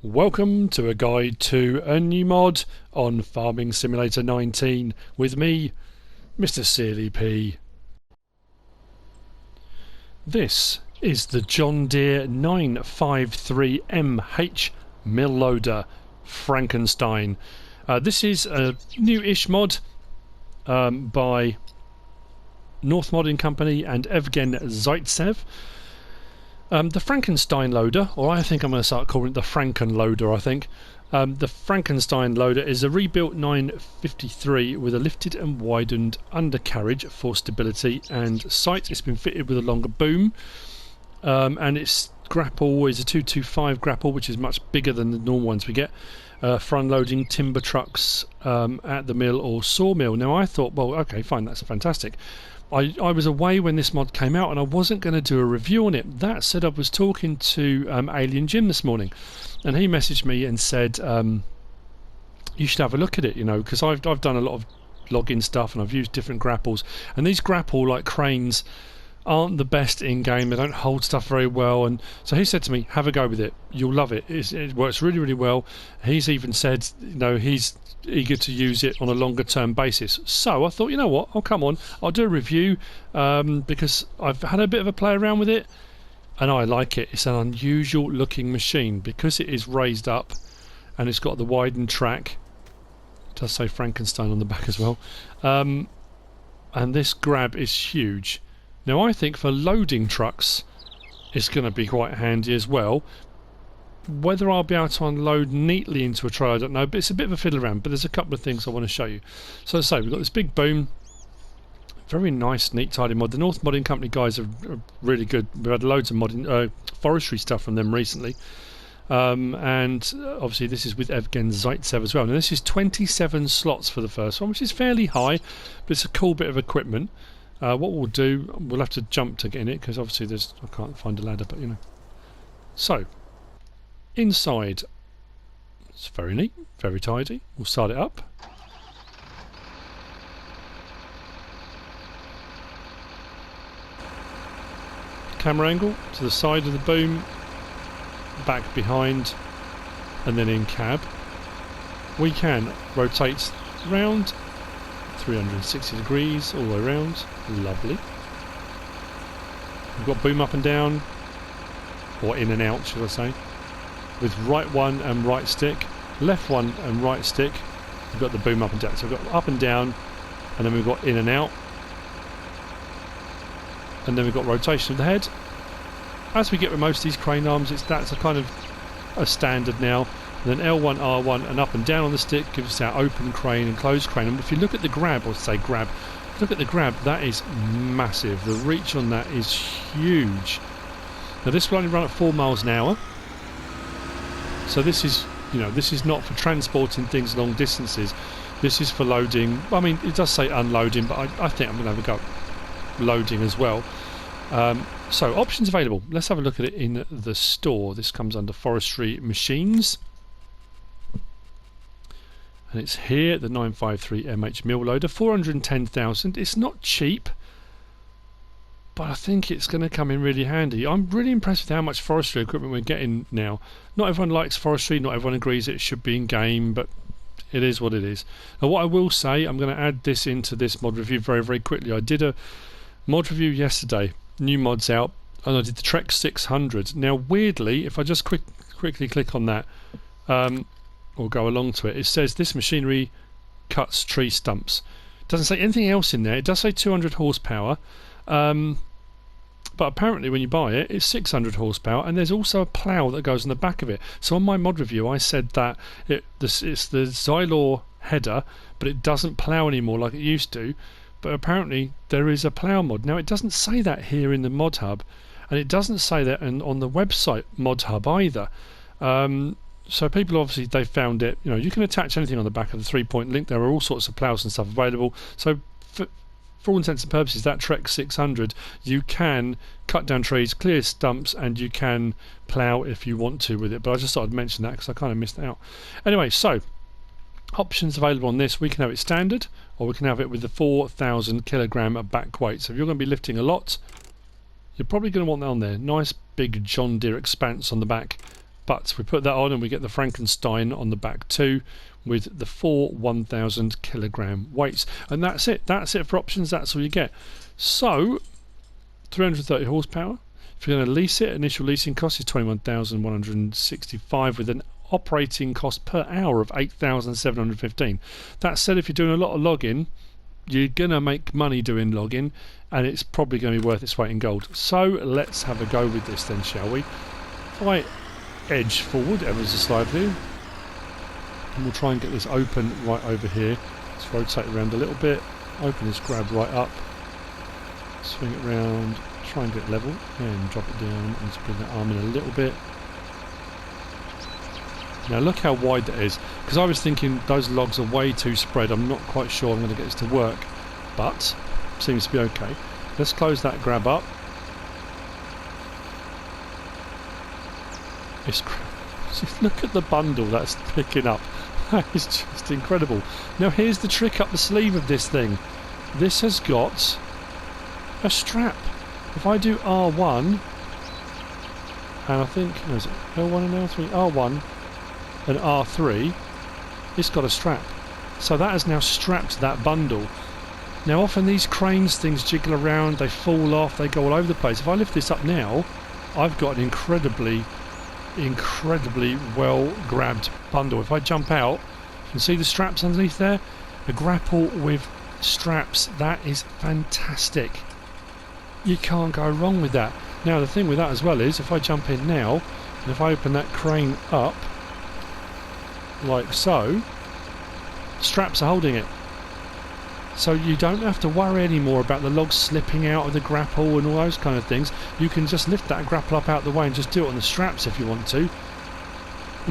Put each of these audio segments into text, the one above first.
Welcome to a guide to a new mod on Farming Simulator 19 with me, MrSealyp. This is the John Deere 953MH mill loader Frankenstein. This is a new-ish mod by North Modding Company and Evgen Zaitsev. The Frankenstein loader, or I think I'm going to start calling it the Franken loader, I think. The Frankenstein loader is a rebuilt 953 with a lifted and widened undercarriage for stability and sight. It's been fitted with a longer boom, and its grapple is a 225 grapple, which is much bigger than the normal ones we get for unloading timber trucks at the mill or sawmill. Now I thought, well, okay, fine, that's fantastic. I was away when this mod came out and I wasn't going to do a review on it. That said, I was talking to Alien Jim this morning and he messaged me and said you should have a look at it, you know, because I've done a lot of login stuff and I've used different grapples, and these grapple like cranes aren't the best in game. They don't hold stuff very well, and so he said to me, have a go with it, you'll love it. It works really, really well. He's even said, you know, he's eager to use it on a longer term basis. So I thought, you know what, I'll come on, I'll do a review because I've had a bit of a play around with it and I like it. It's an unusual looking machine because it is raised up and it's got the widened track. It does say Frankenstein on the back as well, and this grab is huge. Now I think for loading trucks it's going to be quite handy as well. Whether I'll be able to unload neatly into a trailer I don't know, but it's a bit of a fiddle around. But there's a couple of things I want to show you. So as I say, we've got this big boom, very nice, neat, tidy mod. The North Modding Company guys are really good. We've had loads of modding, forestry stuff from them recently. And obviously this is with Evgen Zaitsev as well. Now this is 27 slots for the first one, which is fairly high, but it's a cool bit of equipment. What we'll do, we'll have to jump to get in it because obviously I can't find a ladder, but you know. So inside, it's very neat, very tidy. We'll start it up. Camera angle to the side of the boom, back behind, and then in cab. We can rotate round 360 degrees all the way around. Lovely. We've got boom up and down, or in and out should I say, with right one and right stick, left one and right stick. We've got the boom up and down. So we've got up and down, and then we've got in and out, and then we've got rotation of the head. As we get with most of these crane arms, that's a kind of a standard now. And then L1, R1 and up and down on the stick gives us our open crane and closed crane. And if you look at the grab, or say grab, look at the grab, that is massive. The reach on that is huge. Now this will only run at 4 miles an hour. So this is, you know, this is not for transporting things long distances. This is for loading. I mean, it does say unloading, but I think I'm going to have a go loading as well. So options available. Let's have a look at it in the store. This comes under forestry machines. And it's here, the 953MH mill loader, 410,000. It's not cheap, but I think it's going to come in really handy. I'm really impressed with how much forestry equipment we're getting now. Not everyone likes forestry, not everyone agrees it should be in game, but it is what it is. Now what I will say, I'm going to add this into this mod review very, very quickly. I did a mod review yesterday, new mods out, and I did the Trek 600. Now weirdly, if I just quickly click on that, or go along to it, it says this machinery cuts tree stumps. It doesn't say anything else in there. It does say 200 horsepower, but apparently when you buy it, it's 600 horsepower, and there's also a plough that goes on the back of it. So on my mod review I said that it's the Xylor header, but it doesn't plough anymore like it used to, but apparently there is a plough mod. Now it doesn't say that here in the mod hub, and it doesn't say that on the website mod hub either. So people obviously, they found it, you know, you can attach anything on the back of the 3-point link. There are all sorts of ploughs and stuff available. So for all intents and purposes, that Trek 600, you can cut down trees, clear stumps, and you can plough if you want to with it. But I just thought I'd mention that because I kind of missed it out. Anyway, so options available on this. We can have it standard, or we can have it with the 4,000 kilogram back weight. So if you're going to be lifting a lot, you're probably going to want that on there. Nice big John Deere expanse on the back. But we put that on and we get the Frankenstein on the back too, with the 4 1,000 kilogram weights. And that's it. That's it for options. That's all you get. So 330 horsepower. If you're going to lease it, initial leasing cost is 21,165 with an operating cost per hour of 8,715. That said, if you're doing a lot of logging, you're going to make money doing logging, and it's probably going to be worth its weight in gold. So let's have a go with this then, shall we? If I edge forward ever so slightly, and we'll try and get this open right over here. Let's rotate around a little bit, open this grab right up, swing it round, try and get level, and drop it down, and just bring that arm in a little bit. Now look how wide that is, because I was thinking those logs are way too spread. I'm not quite sure I'm going to get this to work, but seems to be okay. Let's close that grab up. Just look at the bundle that's picking up. That is just incredible. Now here's the trick up the sleeve of this thing. This has got a strap. If I do R1, and I think, no, is it L1 and L3? R1 and R3, it's got a strap. So that has now strapped that bundle. Now often these cranes things jiggle around, they fall off, they go all over the place. If I lift this up now, I've got an incredibly well grabbed bundle. If I jump out, you can see the straps underneath there. A grapple with straps, that is fantastic. You can't go wrong with that. Now the thing with that as well is, if I jump in now, and if I open that crane up, like so, straps are holding it. So you don't have to worry anymore about the logs slipping out of the grapple and all those kind of things. You can just lift that grapple up out the way and just do it on the straps if you want to.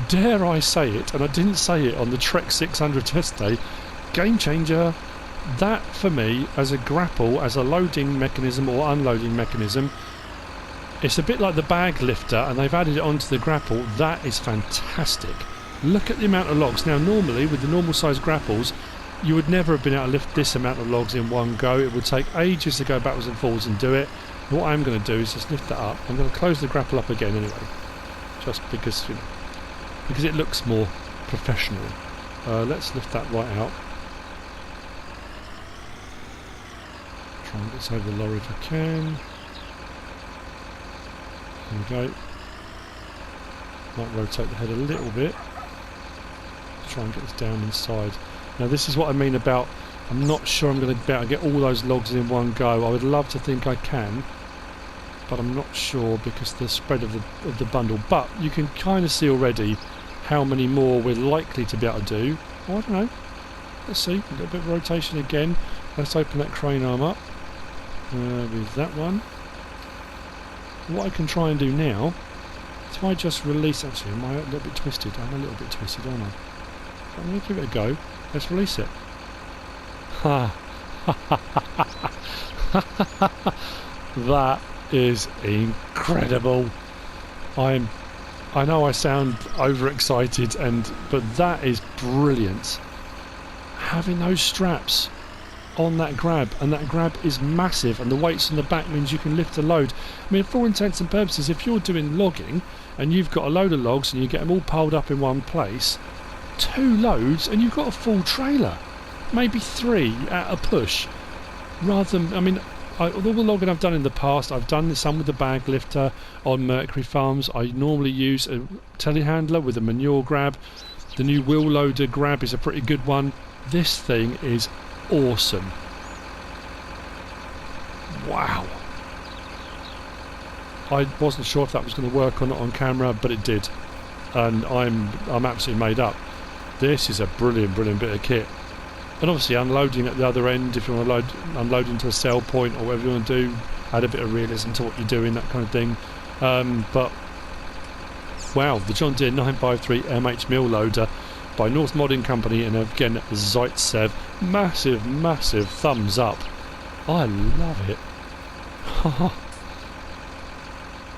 Dare I say it, and I didn't say it on the Trek 600 test day, game changer. That for me, as a grapple, as a loading mechanism or unloading mechanism, it's a bit like the bag lifter, and they've added it onto the grapple. That is fantastic. Look at the amount of logs. Now normally with the normal size grapples, you would never have been able to lift this amount of logs in one go. It would take ages to go backwards and forwards and do it. And what I'm going to do is just lift that up. I'm going to close the grapple up again anyway, just because, you know, because it looks more professional. Let's lift that right out. Try and get this over the lorry if I can. There we go. Might rotate the head a little bit. Try and get this down inside. Now this is what I mean about, I'm not sure I'm going to be able to get all those logs in one go. I would love to think I can, but I'm not sure because of the spread of the bundle. But you can kind of see already how many more we're likely to be able to do. Oh, I don't know. Let's see. A little bit of rotation again. Let's open that crane arm up with that one. What I can try and do now, if I just release, actually, am I a little bit twisted? I'm a little bit twisted, aren't I? I'm going to give it a go. Let's release it. That is incredible. I know I sound overexcited, but that is brilliant. Having those straps on that grab, and that grab is massive, and the weights on the back means you can lift a load. I mean, for all intents and purposes, if you're doing logging and you've got a load of logs and you get them all piled up in one place, 2 loads and you've got a full trailer, maybe 3 at a push. Rather than, I mean, all the logging I've done in the past, I've done some with the bag lifter on Mercury farms. I normally use a telehandler with a manure grab. The new wheel loader grab is a pretty good one. This thing is awesome. Wow. I wasn't sure if that was going to work or not on camera, but it did, and I'm absolutely made up. This is a brilliant bit of kit. And obviously unloading at the other end, if you want to unload into a sell point or whatever you want to do, add a bit of realism to what you're doing, that kind of thing. But wow, the John Deere 953 MH mill loader by North Modding Company, and again Zaitsev, massive thumbs up. I love it.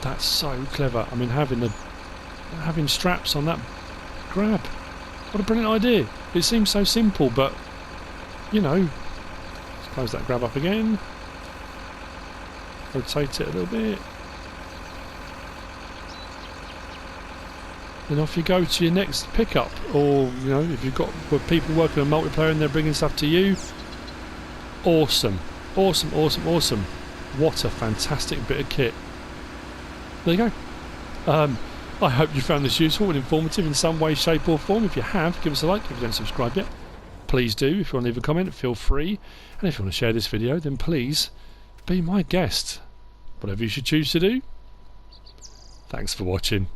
That's so clever. I mean, having straps on that grab, what a brilliant idea. It seems so simple, but you know, let's close that grab up again, rotate it a little bit, then off you go to your next pickup. Or, you know, if you've got people working on multiplayer and they're bringing stuff to you, awesome. Awesome, awesome, awesome. What a fantastic bit of kit. There you go. I hope you found this useful and informative in some way, shape or form. If you have, give us a like. If you don't subscribe yet, please do. If you want to leave a comment, feel free. And if you want to share this video, then please be my guest. Whatever you should choose to do. Thanks for watching.